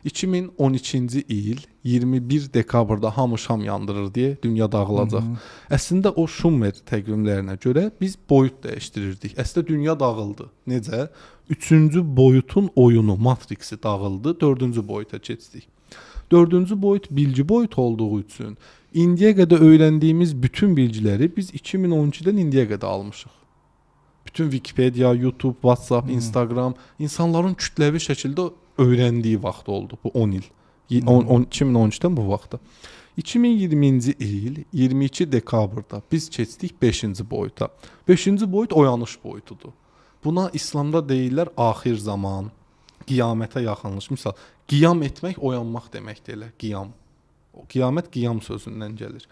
2012-ci il 21 dekabrda hamı şam yandırır deyə dünya dağılacaq. Əslində o Şumer təqvimlərinə görə biz boyut dəyişdirirdik. Əslində dünya dağıldı. Necə? 3-cü boyutun oyunu Matrixi dağıldı, 4-cü boyuta keçdik. 4-cü boyut bilgi boyut olduğu üçün indiyə qədər öyrəndiyimiz bütün bilgiləri biz 2012-dən indiyə qədər almışıq. Bütün Wikipedia, YouTube, WhatsApp, Instagram insanların kütləvi şəkildə öyrəndiyi vaxt oldu bu 10 il. 2013-dən bu vaxta. 2020-ci il 22 dekabrda biz keçdik 5-ci boyuta. 5-ci boyut oyanış boyutudur. Buna İslamda deyirlər axir zaman, qiyamətə yaxınlıq. Misal, qiyam etmək oyanmaq deməkdir elə, qiyam. O qiyamət qiyam sözündən gəlir.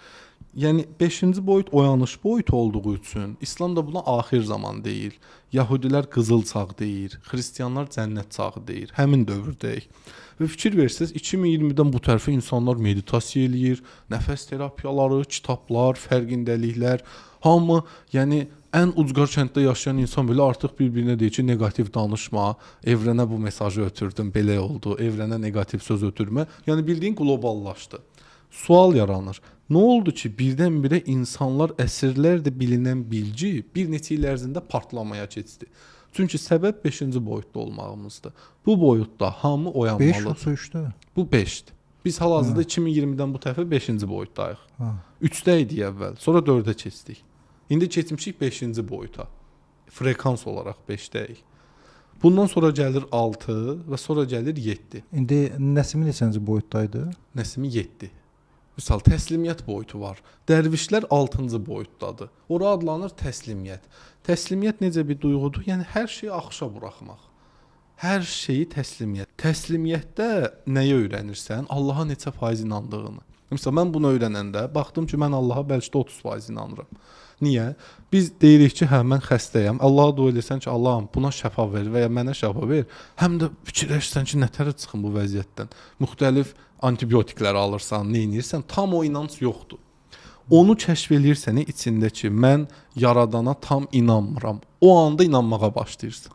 Yəni 5-ci boyut oyanış boyutu olduğu üçün İslam da buna axir zaman deyir. Yahudilər qızıl çağ deyir, xristianlar cənnət çağı deyir. Həmin dövrdəyik. Və fikir versəz 2020-dən bu tərəfə insanlar meditasiya eləyir, nəfəs terapiyaları, kitablar, fərqindəliklər, hamı, yəni ən ucqar kənddə yaşayan insan belə artıq bir-birinə deyir ki, negativ danışma, evrənə bu mesajı ötürdüm, belə oldu, evrənə negativ söz ötürmə. Yəni bildiyin qloballaşdı. Sual yaranır. Nə oldu ki, birdən-birə insanlar əsrlərdə bilinən bilgi bir neçə il ərzində partlamaya keçdi? Çünki səbəb 5-ci boyutda olmağımızdır. Bu boyutda hamı oyanmalıdır. 5 3-də. Bu 5-dir. Biz hal-hazırda 2020-dən bu tərəfə 5-ci boyutdayıq. 3-də idi əvvəl, sonra 4-ə keçdik. İndi keçmişik 5-ci boyuta. Frekans olaraq 5-dəyik. Bundan sonra gəlir 6 və sonra gəlir 7. İndi Nəsimi neçənci boyutdaydı? Nəsimi 7. Misal təslimiyyət boyutu var. Dərvişlər 6-cı boyutdadır. Ora adlanır təslimiyyət. Təslimiyyət necə bir duyğudur? Yəni hər şeyi axışa buraxmaq. Hər şeyi təslimiyyət. Təslimiyyətdə nəyə öyrənirsən? Allaha neçə faiz inandığını. Məsələn, mən bunu öyrənəndə baxdım ki, mən Allaha bəlkə də 30% inanıram. Niyə? Biz deyirik ki, hə, mən xəstəyəm. Allaha dua edirsən ki, Allahım buna şəfa ver və ya mənə şəfa ver. Həm də fikirləşsən ki, nətərə çıxım bu vəziyyətdən. Müxtəlif antibiotiklər alırsan, nə edirsən, tam o inanc yoxdur. Onu kəşf eləyirsən içində ki, mən yaradana tam inanmıram. O anda inanmağa başlayırsan.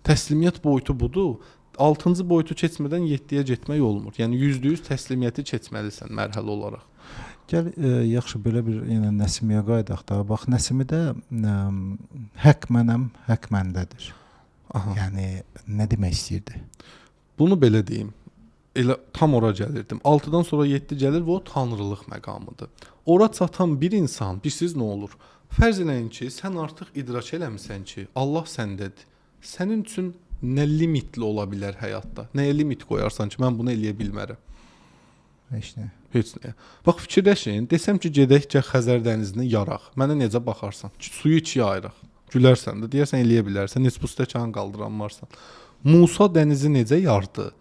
Təslimiyyət boyutu budur. 6-cı boyutu keçmədən 7-yə getmək olmur. Yəni %100 təslimiyyəti keçməlisən mərhələ olaraq. Gəl, yaxşı belə bir yenə Nəsimiyə qayıdaq da. Bax, Nəsimidə haqq mənəm, haqq məndədir. Aha. Yəni nə demək istəyirdi? Bunu belə deyim. Elə tam ora gəlirdim. 6-dan sonra 7 gəlir və o tanrılıq məqamıdır. Ora çatan bir insan, bilirsiniz nə olur? Fərz eləyin ki, sən artıq idrak eləmisən ki, Allah səndədir. Sənin üçün nə limitli ola bilər həyatda? Nəyə limit qoyarsan ki, mən bunu eləyə bilmərəm? Heç nə. Heç nə. Bax, fikirləşin, desəm ki, gedəkcə Xəzər dənizini yaraq. Mənə necə baxarsan? Suyu ikiyə ayıraq. Gülərsən də, deyərsən eləyə bilərsən, heç bu stəkanı qaldıranmarsan. Musa dənizi necə yardı?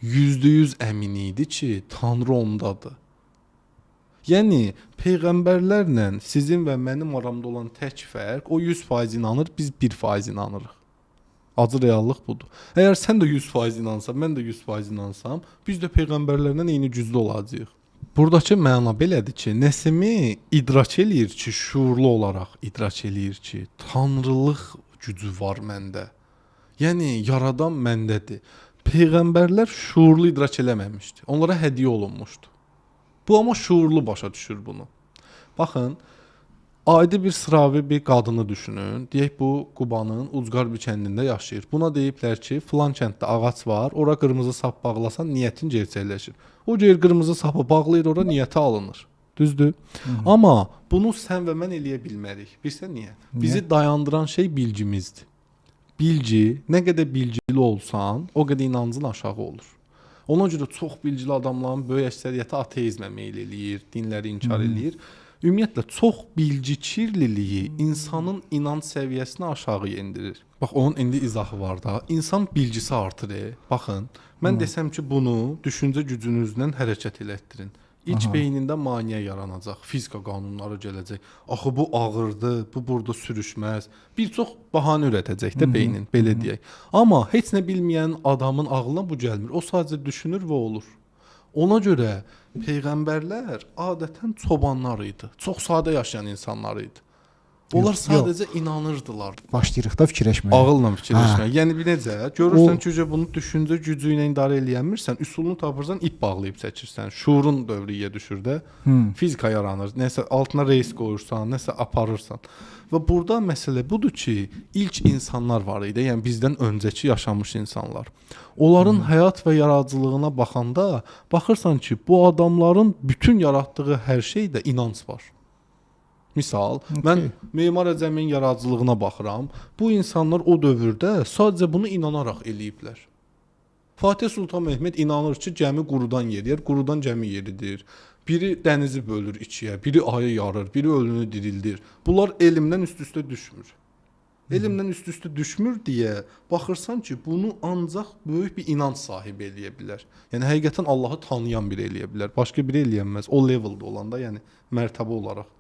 %100 əmin idi ki, Tanrı ondadır. Yəni, peyğəmbərlərlə sizin və mənim aramda olan tək fərq, o 100% inanır, biz 1% inanırıq. Acı reallıq budur. Əgər sən də 100% inansan, mən də 100% inansam, biz də peyğəmbərlərlə eyni güclü olacağıq. Buradakı məna belədir ki, Nəsimi idrak eləyir ki, şuurlu olaraq idrak eləyir ki, tanrılıq gücü var məndə. Yəni, yaradan məndədir. Peyğəmbərlər şuurlu idrak eləməmişdi. Onlara hədiyyə olunmuşdu. Bu amma şuurlu başa düşür bunu. Baxın, adi bir sıravi bir qadını düşünün. Deyək bu Qubanın ucqar bir kəndində yaşayır. Buna deyiblər ki, filan kənddə ağac var, ora qırmızı sap bağlasan niyyətin gerçəkləşir. O gəlir qırmızı sapı bağlayır, ora niyyəti alınır. Düzdür? Amma bunu sən və mən eləyə bilmərik. Bilirsən niyə? Bizi dayandıran şey bilgimizdir. Bilgi, nə qədər bilgili olsan, o qədər inancın aşağı olur. Ona görə çox bilgili adamların böyük əksəriyyəti ateizmə meyl eləyir, dinləri inkar eləyir. Ümumiyyətlə, çox bilgi kirliliyi insanın inanc səviyyəsini aşağı endirir. Bax, onun indi izahı var da. İnsan bilgisi artır. Baxın, mən desəm ki, bunu düşüncə gücünüzdən hərəkət elətdirin. İç beynində maneə yaranacaq, fizika qanunları gələcək. Axı bu ağırdır, bu burada sürüşməz. Bir çox bəhanə ürətəcək də beynin, belə deyək. Amma heç nə bilməyən adamın ağlına bu gəlmir. O sadəcə düşünür və olur. Ona görə peyğəmbərlər adətən çobanlar idi. Çox sadə yaşayan insanlar idi. Onlar Yox, sadəcə inanırdılar. Başlayırıq da fikirləşməyə. Ağılla fikirləşmək. Hə. Yəni bir necə? Görürsən ki, bunu düşüncə gücü ilə idarə eləyəmirsən, üsulunu tapırsan, ip bağlayıb çəkirsən. Şuurun dövriyə düşür də. Fizika yaranır. Nəsə altına reys qoyursan, nəsə aparırsan. Və burada məsələ budur ki, ilk insanlar var idi, yəni bizdən öncəki yaşamış insanlar. Onların həyat və yaradıcılığına baxanda baxırsan ki, bu adamların bütün yaratdığı hər şeydə inanc var. Misal, mən Memar Əcəmin yaradıcılığına baxıram. Bu insanlar o dövrdə sadəcə bunu inanaraq eləyiblər. Fatih Sultan Mehmet inanır ki, gəmi qurudan yeriyər, qurudan gəmi yeridir. Biri dənizi bölür ikiyə, biri ayı yarır, biri ölünü dirildir. Bunlar elmdən üst-üstə düşmür. Elmdən üst-üstə düşmür deyə baxırsan ki, bunu ancaq böyük bir inanc sahibi eləyə bilər. Yəni həqiqətən Allahı tanıyan biri eləyə bilər. Başqa biri eləyənməz. O leveldə olanda, yəni mərtəbə olaraq.